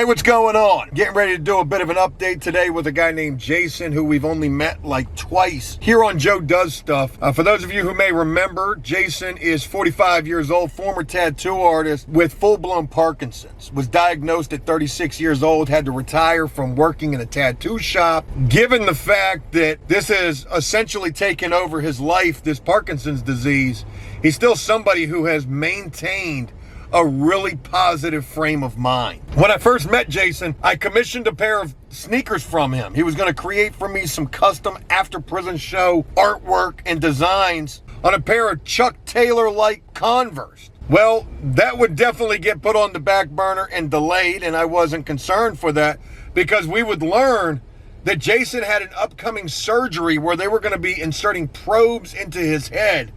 Hey, what's going on? Getting ready to do a bit of an update today with a guy named Jason, who we've only met like twice here on Joe Does Stuff. For those of you who may remember, Jason is 45 years old, former tattoo artist with full-blown Parkinson's. Was diagnosed at 36 years old, had to retire from working in a tattoo shop. Given the fact that this has essentially taken over his life, this Parkinson's disease, he's still somebody who has maintained a really positive frame of mind. When I first met Jason, I commissioned a pair of sneakers from him. He was going to create for me some custom after prison show artwork and designs on a pair of Chuck Taylor-like Converse. Well, that would definitely get put on the back burner and delayed, and I wasn't concerned for that because we would learn that Jason had an upcoming surgery where they were going to be inserting probes into his head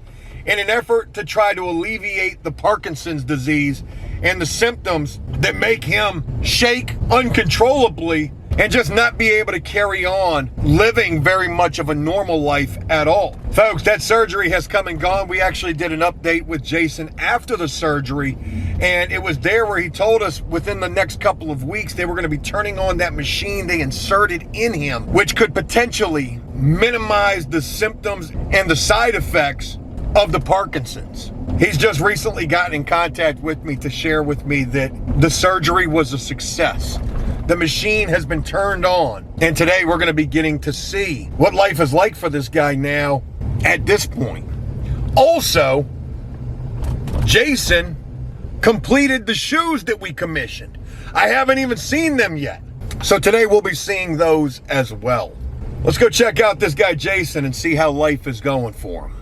in an effort to try to alleviate the Parkinson's disease and the symptoms that make him shake uncontrollably and just not be able to carry on living very much of a normal life at all. Folks, that surgery has come and gone. We actually did an update with Jason after the surgery, and it was there where he told us within the next couple of weeks they were going to be turning on that machine they inserted in him, which could potentially minimize the symptoms and the side effects of the Parkinson's. He's just recently gotten in contact with me to share with me that the surgery was a success. The machine has been turned on, and today we're going to be getting to see what life is like for this guy now at this point. Also, Jason completed the shoes that we commissioned. I haven't even seen them yet. So today we'll be seeing those as well. Let's go check out this guy Jason and see how life is going for him.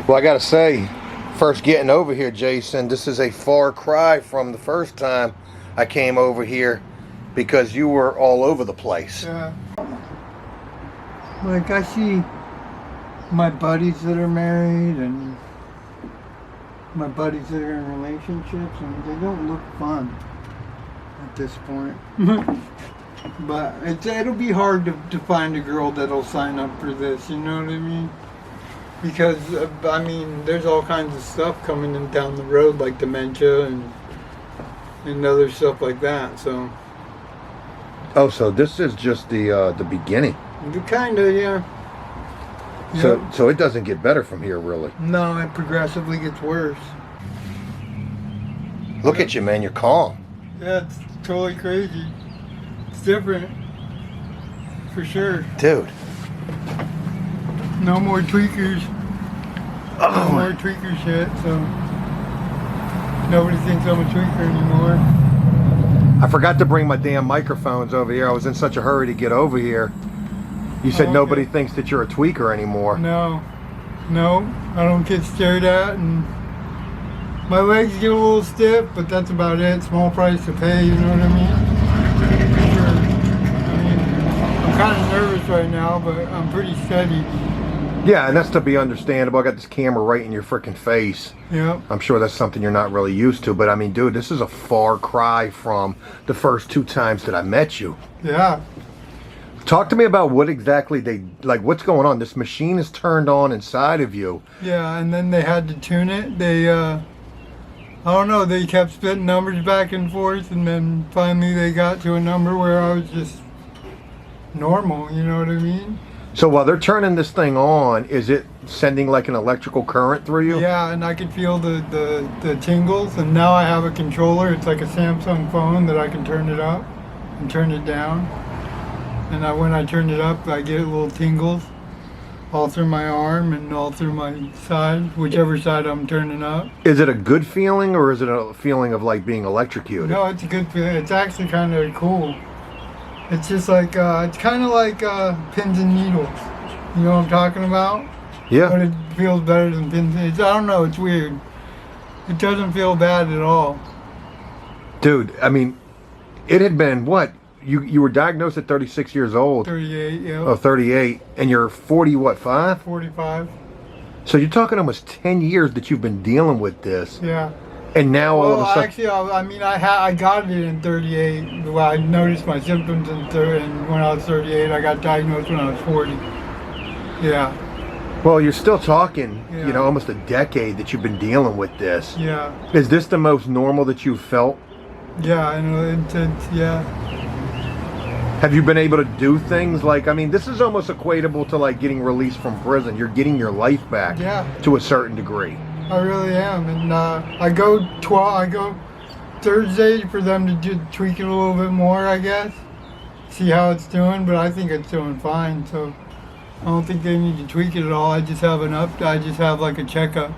Well, I gotta say, first getting over here, Jason, this is a far cry from the first time I came over here because you were all over the place. Yeah. Like, I see my buddies that are married and my buddies that are in relationships, and they don't look fun at this point. But it'll be hard to find a girl that'll sign up for this, you know what I mean? Because, I mean, there's all kinds of stuff coming in down the road, like dementia and other stuff like that, so. Oh, so this is just the beginning? Kinda, yeah. So it doesn't get better from here, really? No, it progressively gets worse. Look at you, man, you're calm. Yeah, it's totally crazy. Different, for sure. Dude. No more tweakers. Oh. No more tweaker shit, so nobody thinks I'm a tweaker anymore. I forgot to bring my damn microphones over here. I was in such a hurry to get over here. You said nobody thinks that you're a tweaker anymore. No, I don't get stared at, and my legs get a little stiff, but that's about it. Small price to pay, you know what I mean? I'm kind of nervous right now, but I'm pretty steady. Yeah, and that's to be understandable. I got this camera right in your freaking face. Yeah. I'm sure that's something you're not really used to, but I mean, dude, this is a far cry from the first two times that I met you. Yeah. Talk to me about what exactly what's going on. This machine is turned on inside of you. Yeah, and then they had to tune it. They, I don't know, they kept spitting numbers back and forth, and then finally they got to a number where I was just normal, you know what I mean? So while they're turning this thing on, is it sending like an electrical current through you? Yeah, and I could feel the tingles, and now I have a controller. It's like a Samsung phone that I can turn it up and turn it down. And when I turn it up, I get little tingles all through my arm and all through my side, whichever side I'm turning up. Is it a good feeling, or is it a feeling of like being electrocuted? No, it's a good feeling. It's actually kind of cool. It's just like, it's kind of like pins and needles. You know what I'm talking about? Yeah. But it feels better than pins. I don't know, it's weird. It doesn't feel bad at all. Dude, I mean, it had been, what? You were diagnosed at 36 years old. 38, yeah. Oh, 38. And you're 40, what, 5? 45. So you're talking almost 10 years that you've been dealing with this. Yeah. And now all of a sudden... Actually, I mean, I got it in 38. Well, I noticed my symptoms and when I was 38. I got diagnosed when I was 40. Yeah. Well, you're still talking, Yeah. you know, almost a decade that you've been dealing with this. Yeah. Is this the most normal that you've felt? Yeah, I know, intense, yeah. Have you been able to do things like, I mean, this is almost equatable to like getting released from prison. You're getting your life back to a certain degree. I really am. And I go Thursday for them to tweak it a little bit more, I guess. See how it's doing, but I think it's doing fine, so I don't think they need to tweak it at all. I just have like a checkup.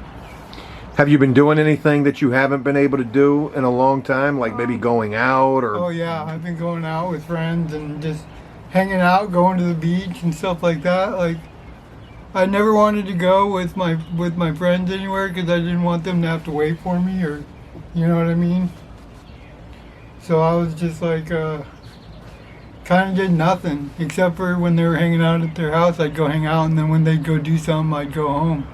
Have you been doing anything that you haven't been able to do in a long time? Like maybe going out or... Oh yeah, I've been going out with friends and just hanging out, going to the beach and stuff like that. Like, I never wanted to go with my friends anywhere because I didn't want them to have to wait for me, or, you know what I mean? So I was just like, kind of did nothing, except for when they were hanging out at their house, I'd go hang out, and then when they'd go do something, I'd go home.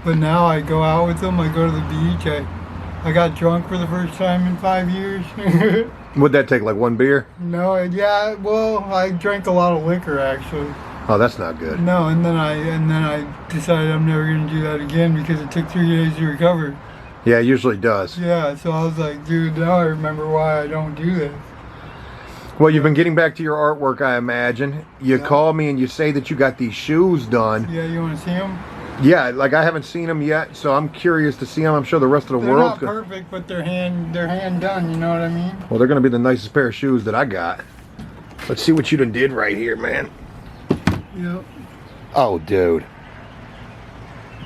But now I go out with them, I go to the beach, I got drunk for the first time in 5 years. Would that take like one beer? No, yeah, well, I drank a lot of liquor actually. Oh, that's not good. No, and then I decided I'm never going to do that again because it took 3 days to recover. Yeah, it usually does. Yeah, so I was like, dude, now I remember why I don't do this. Well, you've been getting back to your artwork, I imagine. You call me and you say that you got these shoes done. Yeah, you want to see them? Yeah, like I haven't seen them yet, so I'm curious to see them. I'm sure the rest of the They're world's not perfect, but they're hand done, you know what I mean? Well, they're going to be the nicest pair of shoes that I got. Let's see what you done did right here, man. Yep. Oh, dude.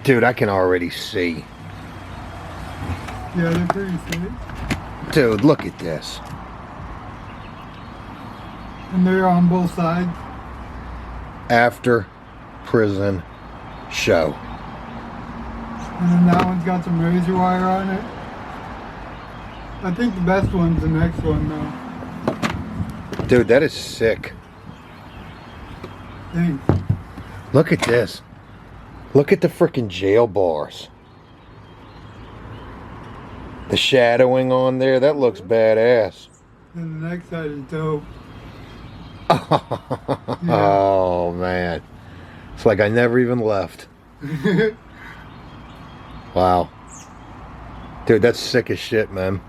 Dude, I can already see. Yeah, they're pretty sick. Dude, look at this. And they're on both sides. After prison show. And then that one's got some razor wire on it. I think the best one's the next one though. Dude, that is sick. Thanks. Look at this. Look at the freaking jail bars. The shadowing on there, that looks badass. And the next side is dope. Oh, man. It's like I never even left. Wow. Dude, that's sick as shit, man.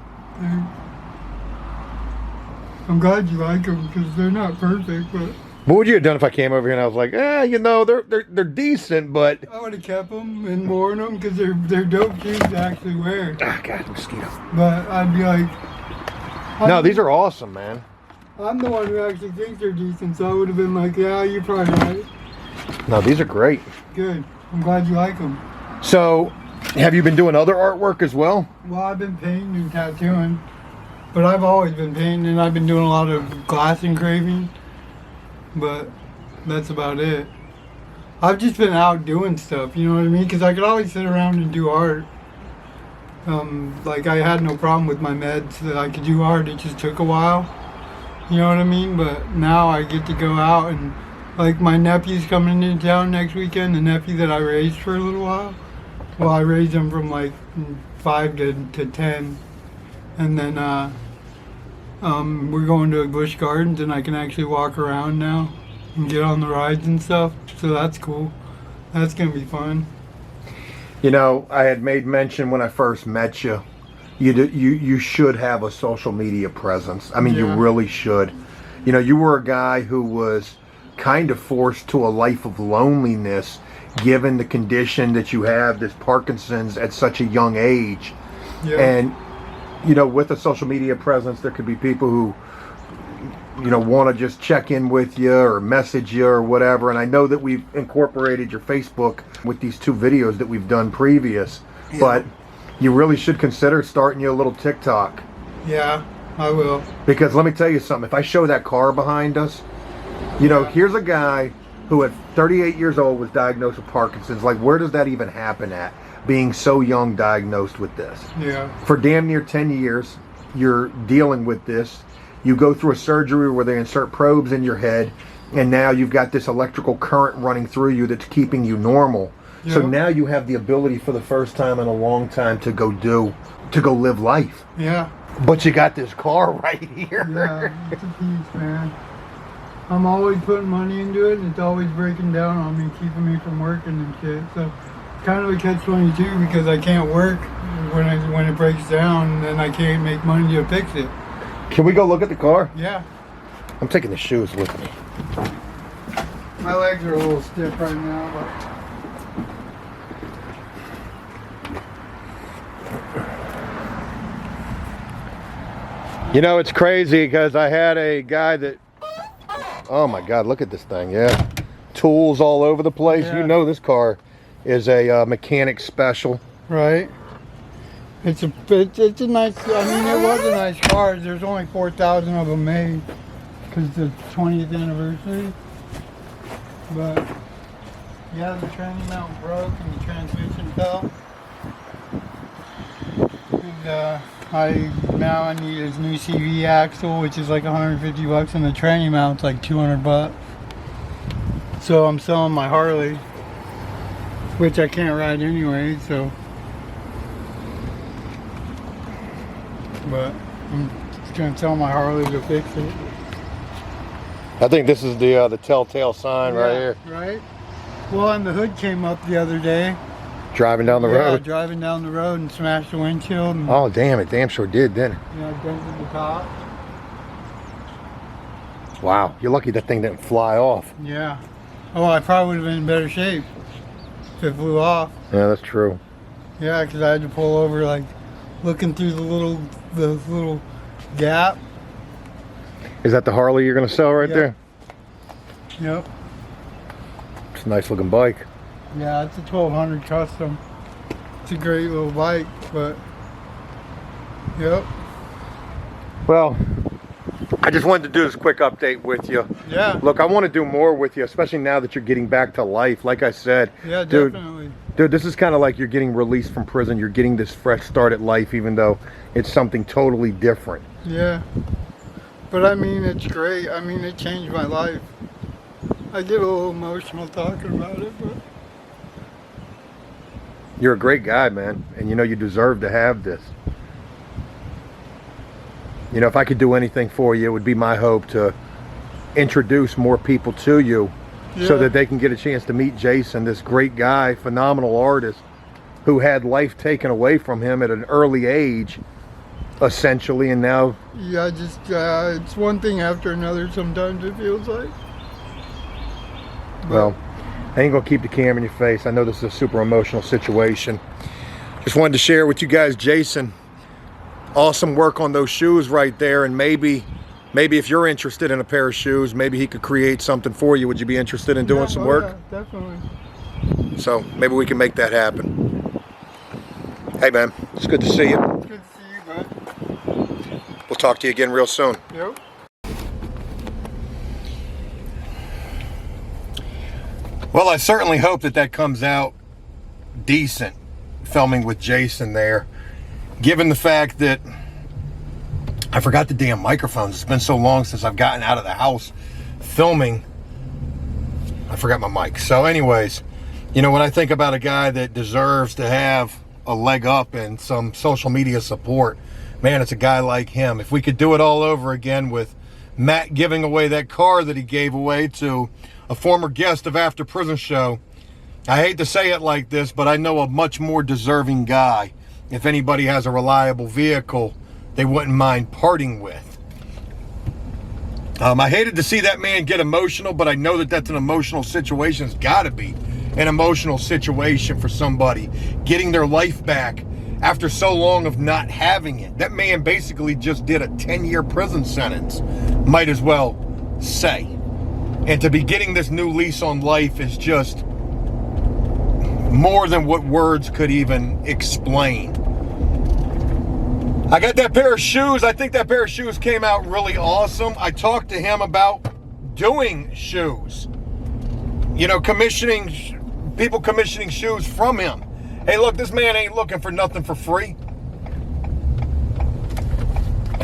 I'm glad you like them because they're not perfect, but What would you have done if I came over here and I was like, you know, they're decent, but... I would have kept them and worn them because they're dope shoes to actually wear. Ah, God, mosquito. But I'd be like... No, these are awesome, man. I'm the one who actually thinks they're decent, so I would have been like, yeah, you're probably right. No, these are great. Good. I'm glad you like them. So, have you been doing other artwork as well? Well, I've been painting and tattooing, but I've always been painting, and I've been doing a lot of glass engraving, but that's about it. I've just been out doing stuff, you know what I mean? Because I could always sit around and do art. Like, I had no problem with my meds that I could do art. It just took a while, you know what I mean? But now I get to go out and, like, my nephew's coming into town next weekend, the nephew that I raised for a little while. Well, I raised him from like 5 to 10, and then we're going to Busch Gardens, and I can actually walk around now and get on the rides and stuff. So that's cool. That's gonna be fun. You know, I had made mention when I first met you. You should have a social media presence. I mean, you really should. You know, you were a guy who was kind of forced to a life of loneliness, given the condition that you have, this Parkinson's, at such a young age. Yeah. And, you know, with a social media presence, there could be people who, you know, want to just check in with you or message you or whatever. And I know that we've incorporated your Facebook with these 2 videos that we've done previous, but you really should consider starting you a little TikTok. Yeah, I will. Because let me tell you something, if I show that car behind us, you know, here's a guy who at 38 years old was diagnosed with Parkinson's. Like, where does that even happen at, being so young diagnosed with this? Yeah. For damn near 10 years, you're dealing with this. You go through a surgery where they insert probes in your head, and now you've got this electrical current running through you that's keeping you normal. So now you have the ability for the first time in a long time to go live life. Yeah. But you got this car right here. Yeah, it's a piece, man. I'm always putting money into it, and it's always breaking down on me, keeping me from working and shit. So it's kind of a catch-22 because I can't work when it breaks down, and then I can't make money to fix it. Can we go look at the car? Yeah. I'm taking the shoes with me. My legs are a little stiff right now, but... You know, it's crazy because I had a guy that, oh my God, look at this thing, yeah. Tools all over the place. Yeah. You know this car is a mechanic special. Right. It's a nice, I mean, it was a nice car. There's only 4,000 of them made because it's the 20th anniversary. But, yeah, the tranny mount broke and the transmission fell. And, now I need his new CV axle, which is like 150 bucks, and the tranny mount's like 200 bucks. So I'm selling my Harley, which I can't ride anyway, so. But I'm just gonna sell my Harley to fix it. I think this is the telltale sign right here. Right? Well, and the hood came up the other day. Driving down the Yeah, road. driving down the road and smashed the windshield. And, Oh, damn it. Damn sure did, didn't it? dented the top. Wow. You're lucky that thing didn't fly off. Yeah. Oh, I probably would have been in better shape if it flew off. Yeah, that's true. Yeah, because I had to pull over, like, looking through the little gap. Is that the Harley you're going to sell right Yeah. there? Yep. It's a nice looking bike. Yeah, it's a 1200 custom. It's a great little bike, but yep. Well, I just wanted to do this quick update with you. Yeah. Look, I want to do more with you, especially now that you're getting back to life. Like I said, Yeah, dude, definitely. Dude, this is kind of like you're getting released from prison. You're getting this fresh start at life, even though it's something totally different. Yeah. But I mean, it's great. I mean, it changed my life. I get a little emotional talking about it, but You're a great guy, man, and you know you deserve to have this. You know, if I could do anything for you, it would be my hope to introduce more people to you so that they can get a chance to meet Jason, this great guy, phenomenal artist who had life taken away from him at an early age, essentially, and now... yeah, just it's one thing after another sometimes it feels like. But, well, I ain't gonna keep the camera in your face. I know this is a super emotional situation. Just wanted to share with you guys, Jason. Awesome work on those shoes right there, and maybe if you're interested in a pair of shoes, maybe he could create something for you. Would you be interested in doing some work? Yeah, definitely. So maybe we can make that happen. Hey man, it's good to see you. It's good to see you, bud. We'll talk to you again real soon. Yep. Well, I certainly hope that comes out decent, filming with Jason there. Given the fact that I forgot the damn microphones. It's been so long since I've gotten out of the house filming. I forgot my mic. So anyways, you know, when I think about a guy that deserves to have a leg up and some social media support, man, it's a guy like him. If we could do it all over again with Matt giving away that car that he gave away to a former guest of After Prison Show, I hate to say it like this, but I know a much more deserving guy. If anybody has a reliable vehicle they wouldn't mind parting with. I hated to see that man get emotional, but I know that that's an emotional situation. It's got to be an emotional situation for somebody getting their life back after so long of not having it. That man basically just did a 10-year prison sentence, might as well say. And to be getting this new lease on life is just more than what words could even explain. I got that pair of shoes. I think that pair of shoes came out really awesome. I talked to him about doing shoes. You know, people commissioning shoes from him. Hey, look, this man ain't looking for nothing for free.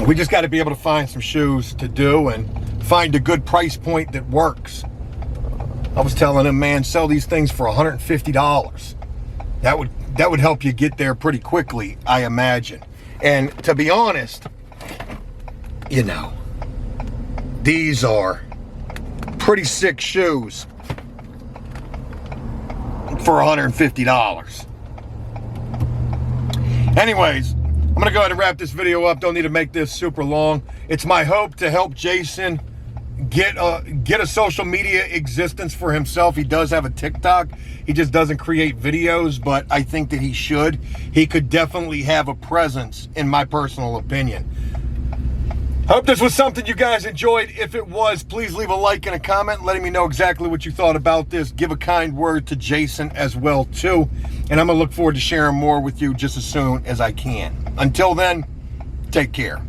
We just got to be able to find some shoes to do and find a good price point that works. I was telling him, man, sell these things for $150. That would help you get there pretty quickly, I imagine. And to be honest, you know, these are pretty sick shoes for $150. Anyways, I'm gonna go ahead and wrap this video up. Don't need to make this super long. It's my hope to help Jason get a social media existence for himself. He does have a TikTok. He just doesn't create videos, but I think that he should. He could definitely have a presence, in my personal opinion. Hope this was something you guys enjoyed. If it was, please leave a like and a comment letting me know exactly what you thought about this. Give a kind word to Jason as well too. And I'm gonna look forward to sharing more with you just as soon as I can. Until then, take care.